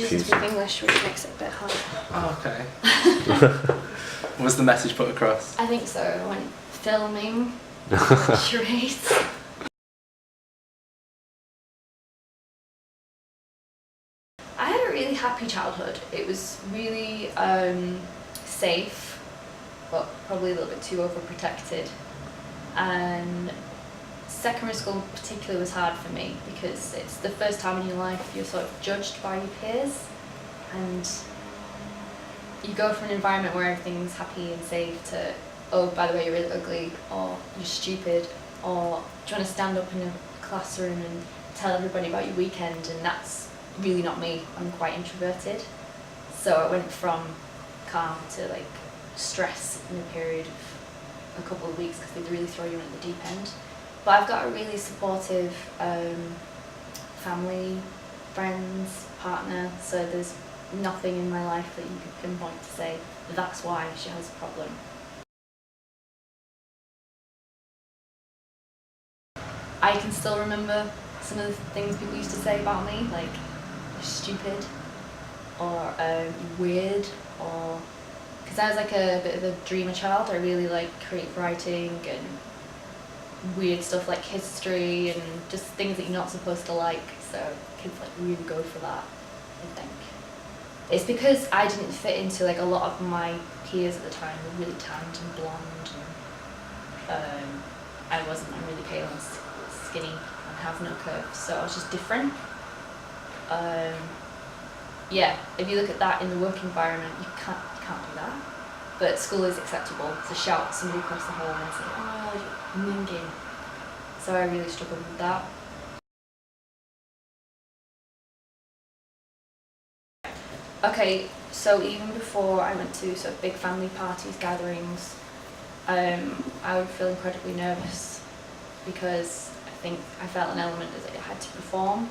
chooses with English, which makes it a bit hard. Oh, okay. Was the message put across? I think so. I went filming, charades. I had a really happy childhood. It was really safe, but probably a little bit too overprotected. And secondary school in particular was hard for me because it's the first time in your life you're sort of judged by your peers, and you go from an environment where everything's happy and safe to, oh, by the way, you're really ugly, or you're stupid, or do you want to stand up in a classroom and tell everybody about your weekend, and that's really not me. I'm quite introverted. So I went from calm to like stress in a period of a couple of weeks because they really throw you in at the deep end. But I've got a really supportive family, friends, partner, so there's nothing in my life that you could pinpoint to say that's why she has a problem. I can still remember some of the things people used to say about me, like you're stupid or you're weird, or because I was like a bit of a dreamer child. I really like creative writing and weird stuff like history and just things that you're not supposed to like, so kids like really go for that, I think. It's because I didn't fit into like a lot of my peers at the time were really tanned and blonde, and I wasn't. I'm really pale and skinny and have no curves, so I was just different. Yeah, if you look at that in the work environment, you can't do that. But school is acceptable to shout somebody across the hall and say, oh, you're minging. So I really struggled with that. Okay, so even before I went to sort of big family parties, gatherings, I would feel incredibly nervous because I think I felt an element that I had to perform.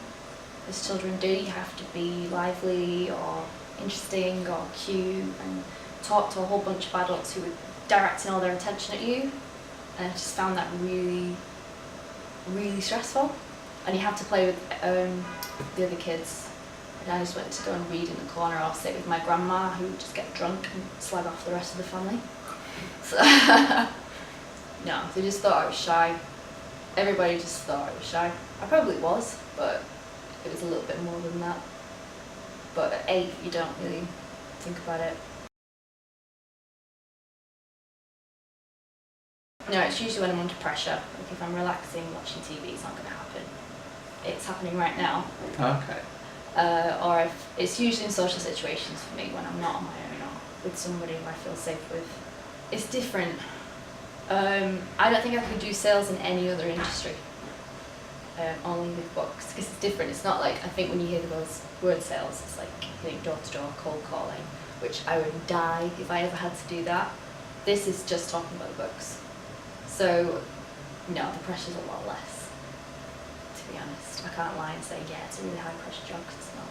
As children do, you have to be lively or interesting or cute and talk to a whole bunch of adults who were directing all their attention at you, and I just found that really, really stressful. And you have to play with the other kids. And I just went to go and read in the corner or sit with my grandma, who would just get drunk and slag off the rest of the family. So no, they just thought I was shy. Everybody just thought I was shy. I probably was, but it was a little bit more than that. But at 8, you don't really think about it. No, it's usually when I'm under pressure. Like if I'm relaxing, watching TV, it's not going to happen. It's happening right now. Okay. Or if it's usually in social situations for me when I'm not on my own or with somebody who I feel safe with. It's different. I don't think I could do sales in any other industry. Only with books, because it's different. It's not like, I think when you hear the word sales, it's like door-to-door cold calling, which I would die if I ever had to do that. This is just talking about the books. So, no, the pressure's a lot less, to be honest. I can't lie and say, yeah, it's a really high pressure job, because it's not.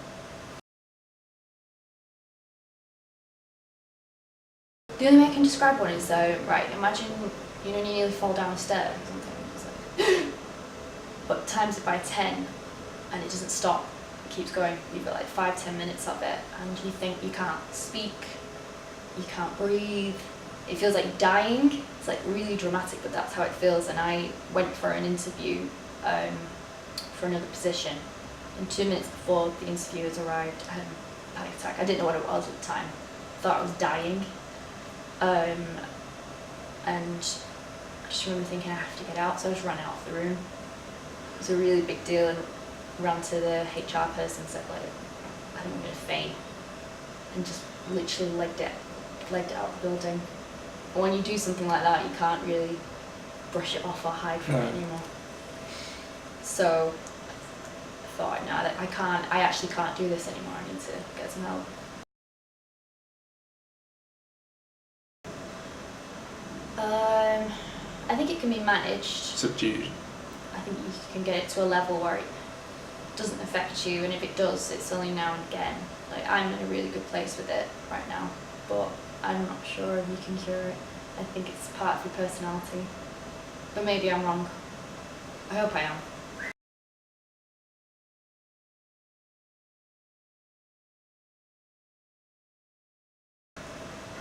The only way I can describe one is though, right, imagine, you know, when you nearly fall down a stair or something, it's like, but times it by 10 and it doesn't stop, it keeps going. You've got like 5-10 minutes of it and you think you can't speak, you can't breathe, it feels like dying. It's like really dramatic, but that's how it feels. And I went for an interview for another position, and 2 minutes before the interviewers arrived I had a panic attack. I didn't know what it was at the time, thought I was dying, and I just remember thinking I have to get out, so I just ran out of the room. It was a really big deal, and ran to the HR person and said, like, I think I'm going to faint, and just literally legged it out of the building. But when you do something like that, you can't really brush it off or hide from it anymore. So I thought, no, I actually can't do this anymore, I need to get some help. I think it can be managed. Subdued. I think you can get it to a level where it doesn't affect you, and if it does, it's only now and again. Like, I'm in a really good place with it right now, but I'm not sure if you can cure it. I think it's part of your personality, but maybe I'm wrong. I hope I am.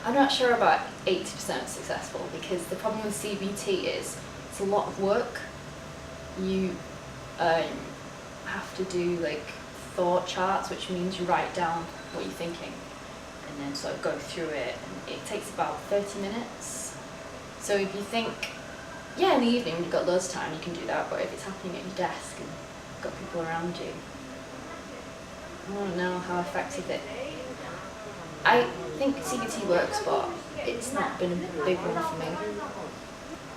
I'm not sure about 80% successful, because the problem with CBT is it's a lot of work. You have to do like thought charts, which means you write down what you're thinking and then sort of go through it, and it takes about 30 minutes. So if you think, yeah, in the evening when you've got loads of time you can do that, but if it's happening at your desk and you've got people around you, I don't know how effective it is. I think CBT works, but it's not been a big one for me.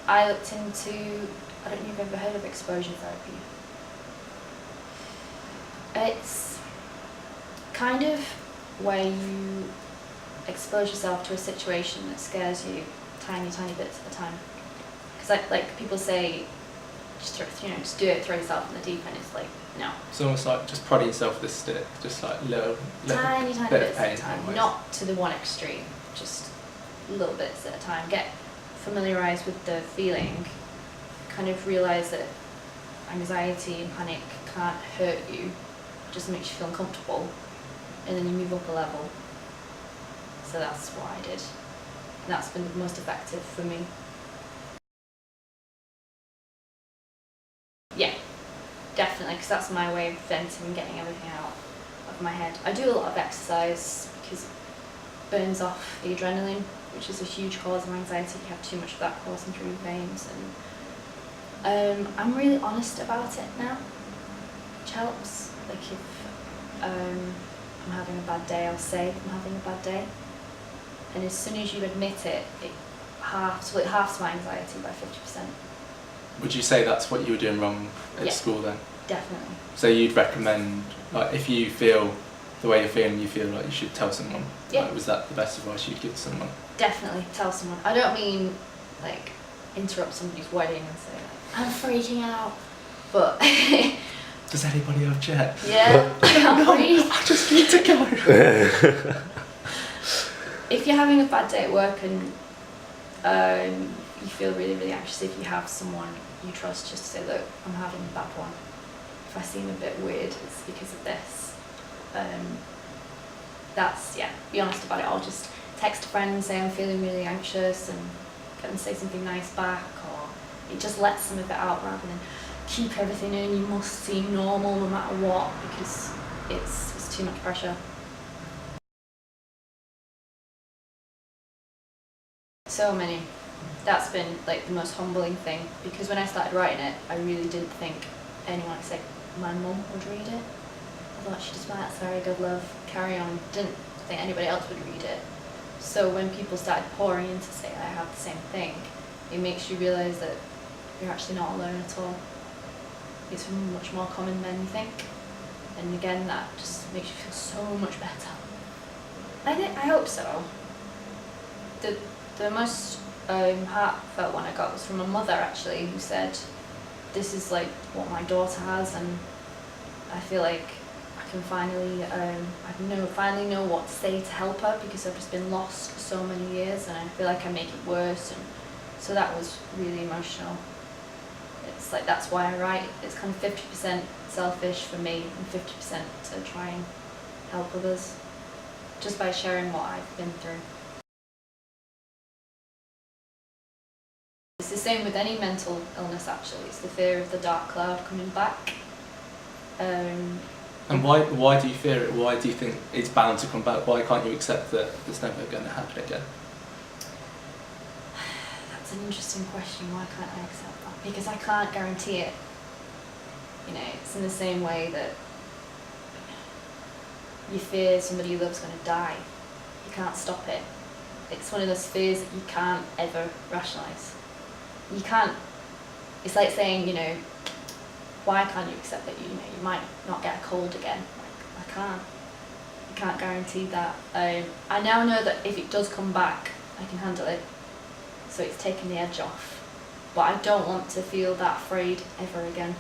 I looked into, I don't know if you've ever heard of exposure therapy. It's kind of where you expose yourself to a situation that scares you tiny, tiny bits at a time. Because like people say, just do it, throw yourself in the deep end. It's like, no. It's almost like just prodding yourself with a stick, just like little tiny bit bits of pain at a time, almost. not to the one extreme, just little bits at a time. Get familiarised with the feeling, kind of realise that anxiety and panic can't hurt you, just makes you feel uncomfortable, and then you move up a level. So that's what I did, and that's been the most effective for me. Yeah, definitely, because that's my way of venting and getting everything out of my head. I do a lot of exercise because it burns off the adrenaline, which is a huge cause of anxiety. You have too much of that coursing through your veins, and I'm really honest about it now, which helps. Like if I'm having a bad day, I'll say I'm having a bad day, and as soon as you admit it, it halves my anxiety by 50%. Would you say that's what you were doing wrong at Yeah. school then? Definitely. So you'd recommend, like, if you feel the way you're feeling, you feel like you should tell someone? Yeah. Like, was that the best advice you'd give to someone? Definitely tell someone. I don't mean like interrupt somebody's wedding and say like, I'm freaking out, but Does anybody have jet? yeah, I can't breathe. I just need to go. If you're having a bad day at work and you feel really, really anxious, if you have someone you trust, just to say, look, I'm having a bad one. If I seem a bit weird, it's because of this. Be honest about it. I'll just text a friend and say I'm feeling really anxious, and get them to say something nice back, or it just lets some of it out rather than keep everything in. You must seem normal no matter what, because it's too much pressure. So many. That's been like the most humbling thing, because when I started writing it, I really didn't think anyone except my mum would read it. I thought she just might, sorry, good love, carry on. Didn't think anybody else would read it. So when people started pouring in to say I have the same thing, it makes you realise that you're actually not alone at all. It's much more common than you think. And again, that just makes you feel so much better. I hope so. The most heartfelt one I got was from a mother, actually, who said, this is like what my daughter has, and I feel like I can finally know what to say to help her, because I've just been lost for so many years and I feel like I make it worse. And so that was really emotional. It's like, that's why I write. It's kind of 50% selfish for me and 50% to try and help others, just by sharing what I've been through. It's the same with any mental illness, actually. It's the fear of the dark cloud coming back. And why do you fear it? Why do you think it's bound to come back? Why can't you accept that it's never going to happen again? That's an interesting question. Why can't I accept that? Because I can't guarantee it. You know, it's in the same way that you fear somebody you love is going to die. You can't stop it. It's one of those fears that you can't ever rationalise. You can't, it's like saying, you know, why can't you accept that you might not get a cold again? Like, I can't. You can't guarantee that. I now know that if it does come back, I can handle it. So it's taken the edge off. But I don't want to feel that afraid ever again.